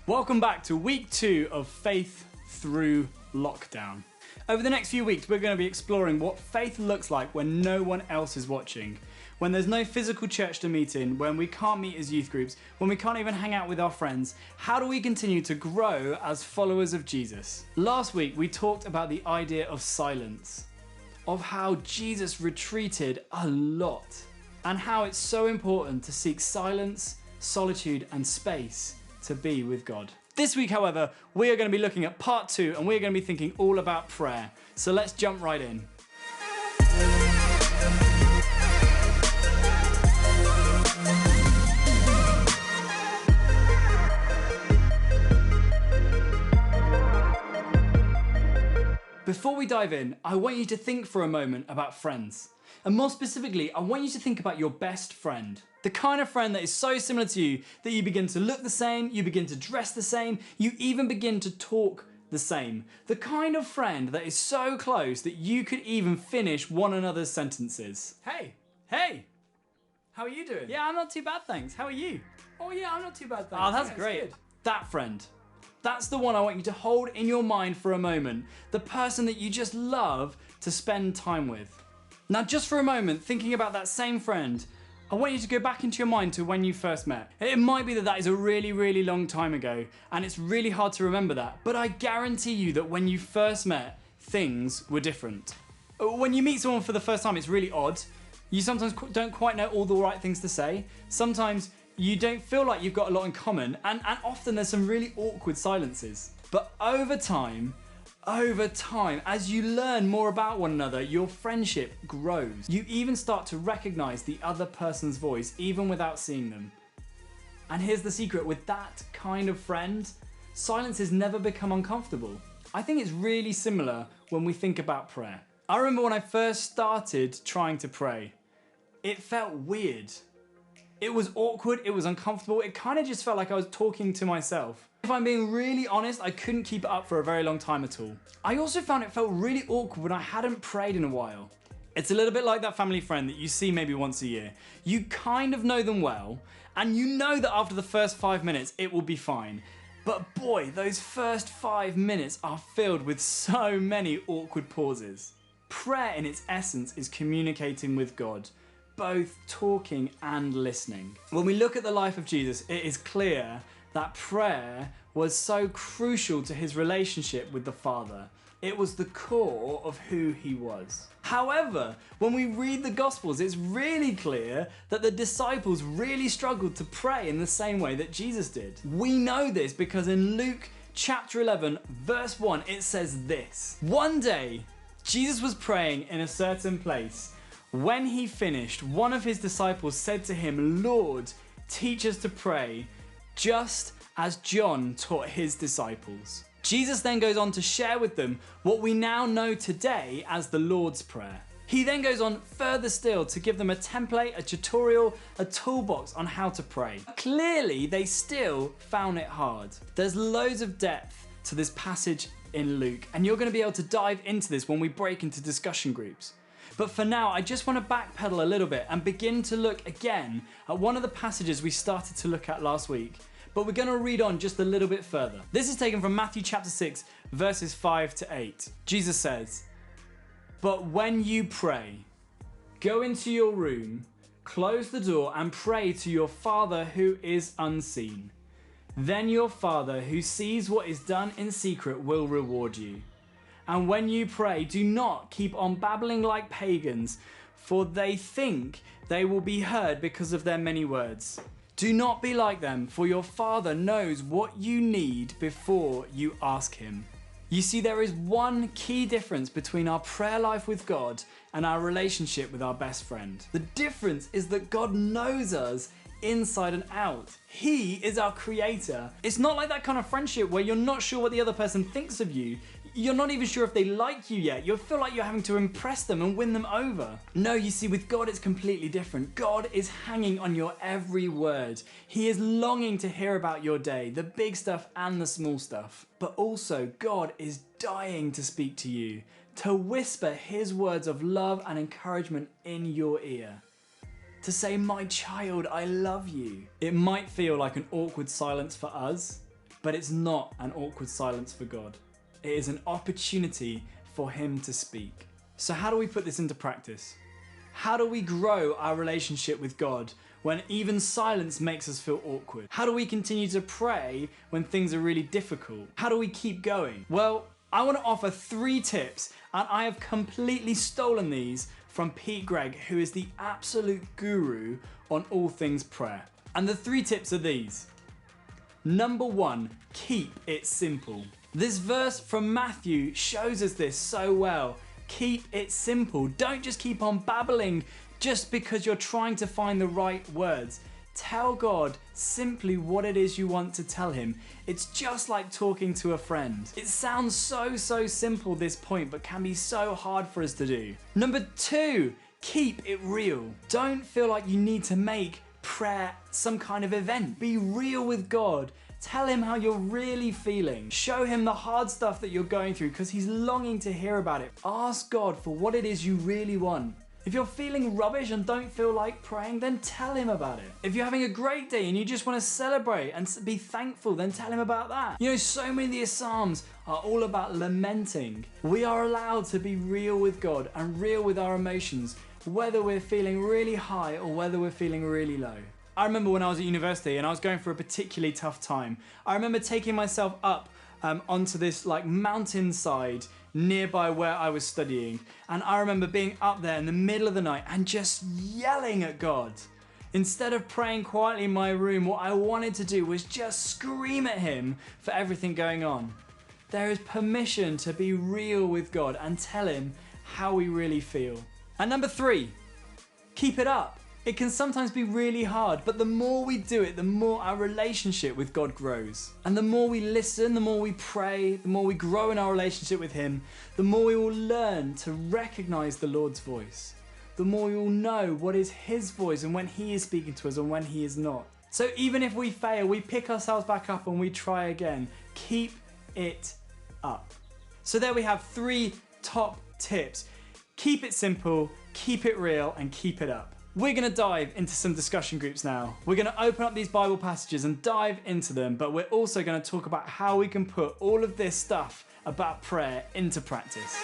Welcome back to week 2 of Faith Through Lockdown. Over the next few weeks, we're going to be exploring what faith looks like when no one else is watching, when there's no physical church to meet in, when we can't meet as youth groups, when we can't even hang out with our friends. How do we continue to grow as followers of Jesus? Last week, we talked about the idea of silence, of how Jesus retreated a lot, and how it's so important to seek silence, solitude, and space to be with God. This week, however, we are going to be looking at part 2 and we're going to be thinking all about prayer. So let's jump right in. Before we dive in, I want you to think for a moment about friends. And more specifically, I want you to think about your best friend. The kind of friend that is so similar to you that you begin to look the same, you begin to dress the same, you even begin to talk the same. The kind of friend that is so close that you could even finish one another's sentences. Hey, how are you doing? Yeah, I'm not too bad, thanks. How are you? Oh yeah, I'm not too bad, thanks. Oh, that's great. That friend. That's the one I want you to hold in your mind for a moment. The person that you just love to spend time with. Now, just for a moment, thinking about that same friend, I want you to go back into your mind to when you first met. It might be that that is a really, really long time ago, and it's really hard to remember that, but I guarantee you that when you first met, things were different. When you meet someone for the first time, it's really odd. You sometimes don't quite know all the right things to say. Sometimes you don't feel like you've got a lot in common, and often there's some really awkward silences. But over time, as you learn more about one another, your friendship grows. You even start to recognize the other person's voice, even without seeing them. And here's the secret, with that kind of friend, silences never become uncomfortable. I think it's really similar when we think about prayer. I remember when I first started trying to pray, it felt weird. It was awkward, it was uncomfortable, it kind of just felt like I was talking to myself. If I'm being really honest, I couldn't keep it up for a very long time at all. I also found it felt really awkward when I hadn't prayed in a while. It's a little bit like that family friend that you see maybe once a year. You kind of know them well, and you know that after the first 5 minutes it will be fine. But boy, those first 5 minutes are filled with so many awkward pauses. Prayer in its essence is communicating with God, both talking and listening. When we look at the life of Jesus, it is clear that prayer was so crucial to his relationship with the Father. It was the core of who he was. However, when we read the Gospels, it's really clear that the disciples really struggled to pray in the same way that Jesus did. We know this because in Luke chapter 11, verse 1, it says this: "One day, Jesus was praying in a certain place. When he finished, one of his disciples said to him, 'Lord, teach us to pray, just as John taught his disciples.'" Jesus then goes on to share with them what we now know today as the Lord's Prayer. He then goes on further still to give them a template, a tutorial, a toolbox on how to pray. Clearly, they still found it hard. There's loads of depth to this passage in Luke, and you're going to be able to dive into this when we break into discussion groups. But for now, I just want to backpedal a little bit and begin to look again at one of the passages we started to look at last week, but we're going to read on just a little bit further. This is taken from Matthew chapter 6, verses 5 to 8. Jesus says, "But when you pray, go into your room, close the door and pray to your Father who is unseen. Then your Father who sees what is done in secret will reward you. And when you pray, do not keep on babbling like pagans, for they think they will be heard because of their many words. Do not be like them, for your Father knows what you need before you ask him." You see, there is one key difference between our prayer life with God and our relationship with our best friend. The difference is that God knows us inside and out. He is our creator. It's not like that kind of friendship where you're not sure what the other person thinks of you. You're not even sure if they like you yet. You feel like you're having to impress them and win them over. No, you see, with God it's completely different. God is hanging on your every word. He is longing to hear about your day, the big stuff and the small stuff. But also, God is dying to speak to you, to whisper his words of love and encouragement in your ear. To say, "My child, I love you." It might feel like an awkward silence for us, but it's not an awkward silence for God. It is an opportunity for him to speak. So how do we put this into practice? How do we grow our relationship with God when even silence makes us feel awkward? How do we continue to pray when things are really difficult? How do we keep going? Well, I want to offer 3 tips, and I have completely stolen these from Pete Greig, who is the absolute guru on all things prayer. And the 3 tips are these. Number 1, keep it simple. This verse from Matthew shows us this so well. Keep it simple. Don't just keep on babbling just because you're trying to find the right words. Tell God simply what it is you want to tell him. It's just like talking to a friend. It sounds so simple, this point, but can be so hard for us to do. Number 2, keep it real. Don't feel like you need to make prayer some kind of event. Be real with God. Tell him how you're really feeling. Show him the hard stuff that you're going through because he's longing to hear about it. Ask God for what it is you really want. If you're feeling rubbish and don't feel like praying, then tell him about it. If you're having a great day and you just want to celebrate and be thankful, then tell him about that. You know, so many of the Psalms are all about lamenting. We are allowed to be real with God and real with our emotions, whether we're feeling really high or whether we're feeling really low. I remember when I was at university and I was going through a particularly tough time. I remember taking myself up onto this mountainside nearby where I was studying, and I remember being up there in the middle of the night and just yelling at God. Instead of praying quietly in my room, what I wanted to do was just scream at him for everything going on. There is permission to be real with God and tell him how we really feel. And number 3, keep it up. It can sometimes be really hard, but the more we do it, the more our relationship with God grows. And the more we listen, the more we pray, the more we grow in our relationship with him, the more we will learn to recognize the Lord's voice. The more we will know what is his voice and when he is speaking to us and when he is not. So even if we fail, we pick ourselves back up and we try again. Keep it up. So there we have 3 top tips. Keep it simple, keep it real, and keep it up. We're going to dive into some discussion groups now. We're going to open up these Bible passages and dive into them, but we're also going to talk about how we can put all of this stuff about prayer into practice.